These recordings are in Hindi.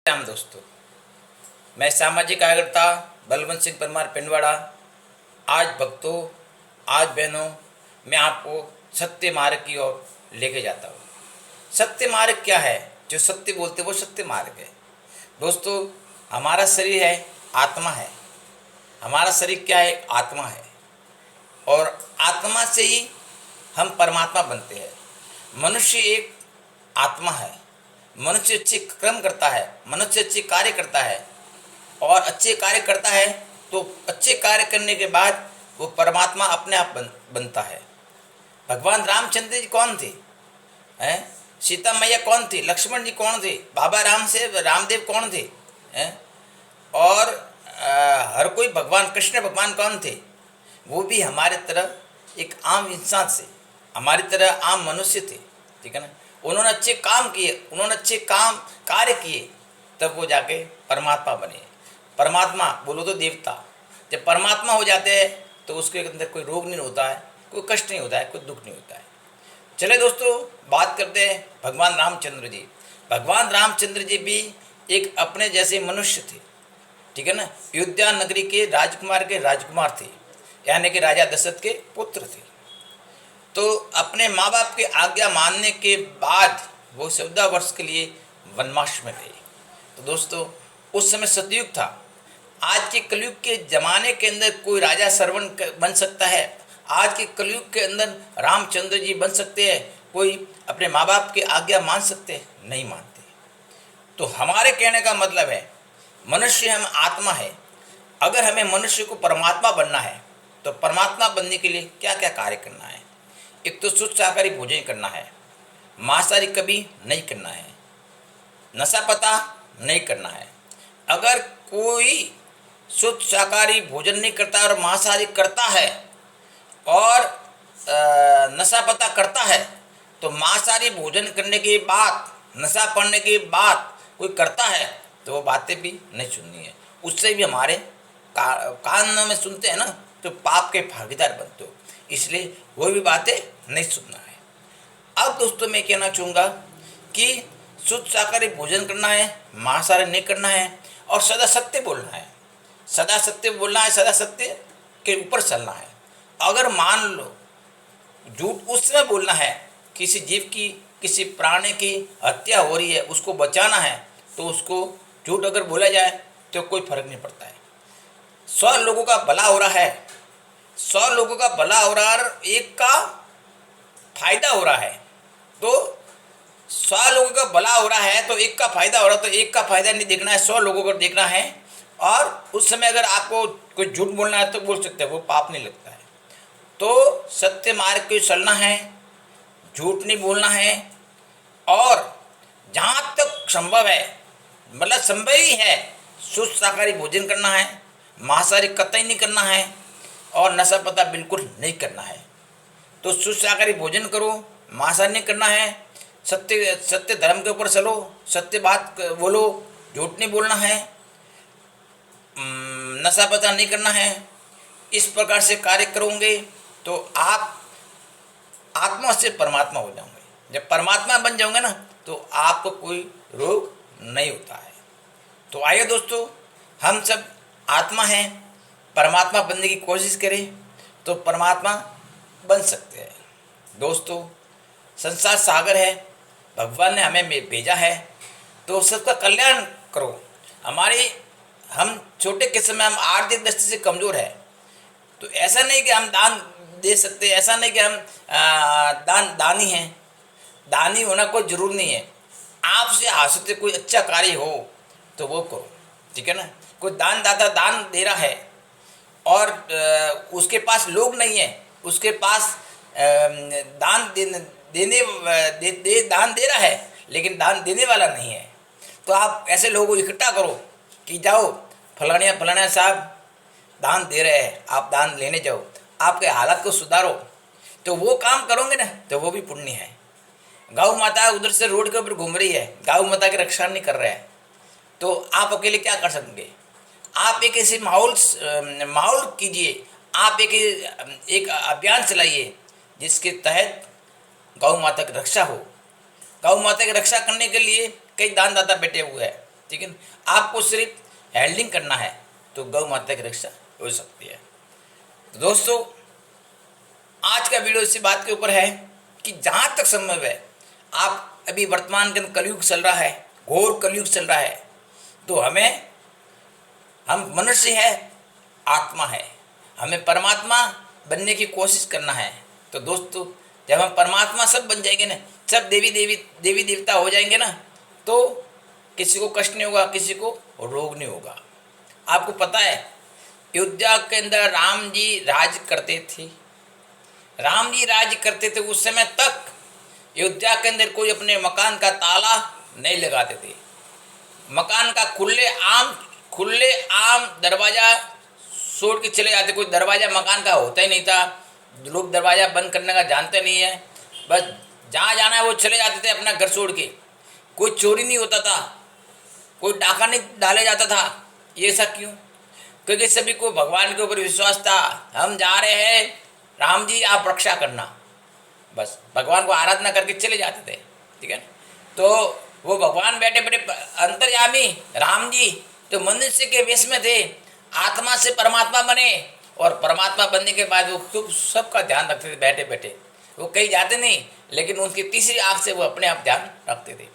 राम दोस्तों, मैं सामाजिक कार्यकर्ता बलवंत सिंह परमार पिंडवाड़ा। आज भक्तों, आज बहनों, मैं आपको सत्य मार्ग की ओर लेके जाता हूँ। सत्य मार्ग क्या है? जो सत्य बोलते वो सत्य मार्ग है। दोस्तों, हमारा शरीर है, आत्मा है। हमारा शरीर क्या है? आत्मा है। और आत्मा से ही हम परमात्मा बनते हैं। मनुष्य एक आत्मा है। मनुष्य अच्छे कर्म करता है, मनुष्य अच्छे कार्य करता है और अच्छे कार्य करता है तो अच्छे कार्य करने के बाद वो परमात्मा अपने आप बनता है। भगवान रामचंद्र जी कौन थे? हैं? सीता मैया कौन थी? लक्ष्मण जी कौन थे? बाबा रामदेव कौन थे? हैं? और हर कोई भगवान कृष्ण भगवान कौन थे? वो भी हमारे तरह एक आम इंसान से, हमारी तरह आम मनुष्य थे। ठीक है ना? उन्होंने अच्छे काम किए, उन्होंने अच्छे काम कार्य किए, तब वो जाके परमात्मा बने। परमात्मा बोलो तो देवता। जब परमात्मा हो जाते हैं तो उसके अंदर कोई रोग नहीं होता है, कोई कष्ट नहीं होता है, कोई दुख नहीं होता है। चले दोस्तों, बात करते हैं भगवान रामचंद्र जी। भगवान रामचंद्र जी भी एक अपने जैसे मनुष्य थे। ठीक है ना? अयोध्या नगरी के राजकुमार थे, यानी कि राजा दशरथ के पुत्र थे। तो अपने माँ बाप की आज्ञा मानने के बाद वो 14 वर्ष के लिए वनवास में गए। तो दोस्तों, उस समय सतयुग था। आज के कलयुग के ज़माने के अंदर कोई राजा सरवन बन सकता है। आज के कलयुग के अंदर रामचंद्र जी बन सकते हैं। कोई अपने माँ बाप की आज्ञा मान सकते हैं? नहीं मानते। तो हमारे कहने का मतलब है, मनुष्य हम आत्मा है। अगर हमें मनुष्य को परमात्मा बनना है तो परमात्मा बनने के लिए क्या क्या कार्य करना है? एक तो शुद्ध शाकाहारी भोजन करना है, मांसाहारी कभी नहीं करना है, नशा पता नहीं करना है। अगर कोई शुद्ध शाकाहारी भोजन नहीं करता और मांसाहारी करता है और नशा पता करता है, तो मांसाहारी भोजन करने के बाद, नशा पड़ने के बाद कोई करता है तो वो बातें भी नहीं सुननी है। उससे भी हमारे कान में सुनते हैं ना, तो पाप के भागीदार बनते हो। इसलिए वो भी बातें नहीं सुनना है। अब दोस्तों, मैं कहना चाहूँगा कि शुद्ध शाकाहारी भोजन करना है, मांसाहारी नहीं करना है और सदा सत्य बोलना है। सदा सत्य बोलना है, सदा सत्य के ऊपर चलना है। अगर मान लो झूठ उस समय बोलना है, किसी जीव की, किसी प्राणी की हत्या हो रही है, उसको बचाना है, तो उसको झूठ अगर बोला जाए तो कोई फर्क नहीं पड़ता है। 100 लोगों का भला हो रहा है, 100 लोगों का भला हो रहा है, एक का फायदा हो रहा है। तो 100 लोगों का भला हो रहा है तो एक का फायदा हो रहा है, तो एक का फायदा नहीं देखना है, 100 लोगों को देखना है। और उस समय अगर आपको कोई झूठ बोलना है तो बोल सकते हैं, वो पाप नहीं लगता है। तो सत्य मार्ग को चलना है, झूठ नहीं बोलना है और जहाँ तक संभव है, मतलब संभव ही है, शुद्ध शाकाहारी भोजन करना है, मांसाहारी कतई नहीं करना है और नशा पता बिल्कुल नहीं करना है। तो शुद्ध शाकाहारी भोजन करो, मांसाहारी नहीं करना है, सत्य सत्य धर्म के ऊपर चलो, सत्य बात बोलो, झूठ नहीं बोलना है, नशा पता नहीं करना है। इस प्रकार से कार्य करोगे तो आप आत्मा से परमात्मा हो जाओगे। जब परमात्मा बन जाओगे ना, तो आपको कोई रोग नहीं होता है। तो आइए दोस्तों, हम सब आत्मा हैं, परमात्मा बनने की कोशिश करें तो परमात्मा बन सकते हैं। दोस्तों, संसार सागर है, भगवान ने हमें भेजा है तो सबका कल्याण करो। हम छोटे किस्म में, हम आर्थिक दृष्टि से कमज़ोर है, तो ऐसा नहीं कि हम दान दे सकते, ऐसा नहीं कि हम दानी हैं। दानी होना कोई ज़रूर नहीं है। आपसे हासिल से कोई अच्छा कार्य हो तो वो करो। ठीक है ना? कोई दानदाता दान दे रहा है और उसके पास लोग नहीं है, उसके पास दान दान दे रहा है लेकिन दान देने वाला नहीं है, तो आप ऐसे लोगों को इकट्ठा करो कि जाओ, फलानिया साहब दान दे रहे हैं, आप दान लेने जाओ, आपके हालात को सुधारो। तो वो काम करोगे ना, तो वो भी पुण्य है। गौ माता उधर से रोड के ऊपर घूम रही है, गौ माता की रक्षा नहीं कर रहा है, तो आप अकेले क्या कर सकेंगे? आप एक ऐसे माहौल कीजिए, आप एक अभियान चलाइए जिसके तहत गौ माता की रक्षा हो। गौ माता की रक्षा करने के लिए कई दानदाता बैठे हुए हैं, ठीक है ना। आपको सिर्फ हैंडलिंग करना है तो गौ माता की रक्षा हो सकती है। तो दोस्तों, आज का वीडियो इसी बात के ऊपर है कि जहाँ तक संभव है, आप अभी वर्तमान के अंदर कलयुग चल रहा है, घोर कलयुग चल रहा है, तो हम मनुष्य है, आत्मा है, हमें परमात्मा बनने की कोशिश करना है। तो दोस्तों, जब हम परमात्मा सब बन जाएंगे ना, सब देवी देवता हो जाएंगे ना, तो किसी को कष्ट नहीं होगा, किसी को रोग नहीं होगा। आपको पता है, अयोध्या के अंदर राम जी राज करते थे। राम जी राज करते थे उस समय तक अयोध्या के अंदर कोई अपने मकान का ताला नहीं लगाते थे। मकान का खुले आम दरवाजा छोड़ के चले जाते। कोई दरवाजा मकान का होता ही नहीं था। लोग दरवाजा बंद करने का जानते नहीं है, बस जहाँ जाना है वो चले जाते थे अपना घर छोड़ के। कोई चोरी नहीं होता था, कोई डाका नहीं डाले जाता था। ये सब क्यों? क्योंकि सभी को भगवान के ऊपर विश्वास था। हम जा रहे हैं, राम जी आप रक्षा करना, बस भगवान को आराधना करके चले जाते थे। ठीक है, तो वो भगवान बैठे बैठे अंतर्यामी राम जी तो मनुष्य के वेश में थे, आत्मा से परमात्मा बने, और परमात्मा बनने के बाद वो खूब सबका ध्यान रखते थे बैठे बैठे। वो कहीं जाते नहीं, लेकिन उनकी तीसरी आँख से वो अपने आप ध्यान रखते थे।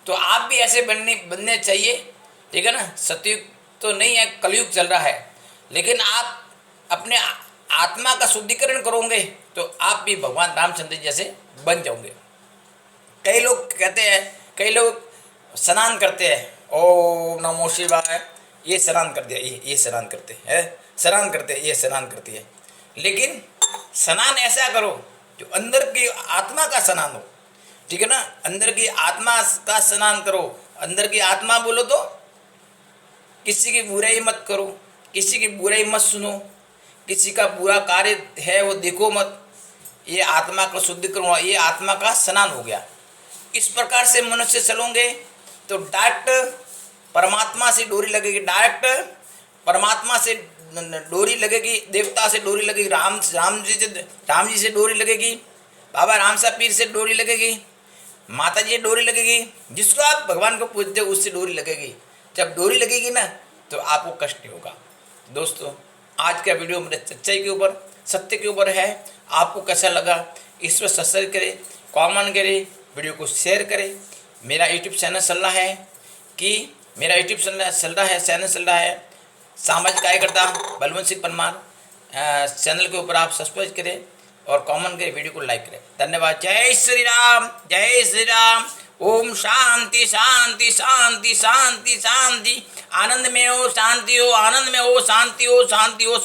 तो आप भी ऐसे बनने चाहिए। ठीक है ना। सतयुग तो नहीं है, कलयुग चल रहा है, लेकिन आप अपने आत्मा का शुद्धिकरण करोगे तो आप भी भगवान रामचंद्र जी जैसे बन जाओगे। कई लोग कहते हैं, कई लोग स्नान करते हैं, ओम नमो शिवाय, ये स्नान कर दिया, ये स्नान करते हैं, स्नान करते हैं, ये स्नान करती है। लेकिन स्नान ऐसा करो जो अंदर की आत्मा का स्नान हो। ठीक है ना। अंदर की आत्मा का स्नान करो। अंदर की आत्मा बोलो तो किसी की बुराई मत करो, किसी की बुराई मत सुनो, किसी का बुरा कार्य है वो देखो मत। ये आत्मा को शुद्ध करो, ये आत्मा का स्नान हो गया। इस प्रकार से मनुष्य चलोगे तो डायरेक्ट परमात्मा से डोरी लगेगी, डायरेक्ट परमात्मा से डोरी लगेगी, देवता से डोरी लगेगी, राम जी से डोरी लगेगी, बाबा रामसा पीर से डोरी लगेगी, माता जी से डोरी लगेगी, जिसको आप भगवान को पूजते हो उससे डोरी लगेगी। जब डोरी लगेगी ना तो आपको कष्ट नहीं होगा। दोस्तों, आज का वीडियो मेरे सच्चाई के ऊपर, सत्य के ऊपर है। आपको कैसा लगा इस पर सब्सक्राइब करें, कमेंट करें, वीडियो को शेयर करें। मेरा यूट्यूब चैनल चल रहा है चैनल चल रहा है सामाजिक कार्यकर्ता बलवंत सिंह परमार। चैनल के ऊपर आप सब्सक्राइब करें और कमेंट करें, वीडियो को लाइक करें। धन्यवाद। जय श्री राम, जय श्री राम। ओम शांति शांति शांति शांति शांति। आनंद में हो शांति हो, आनंद में हो शांति हो, शांति हो।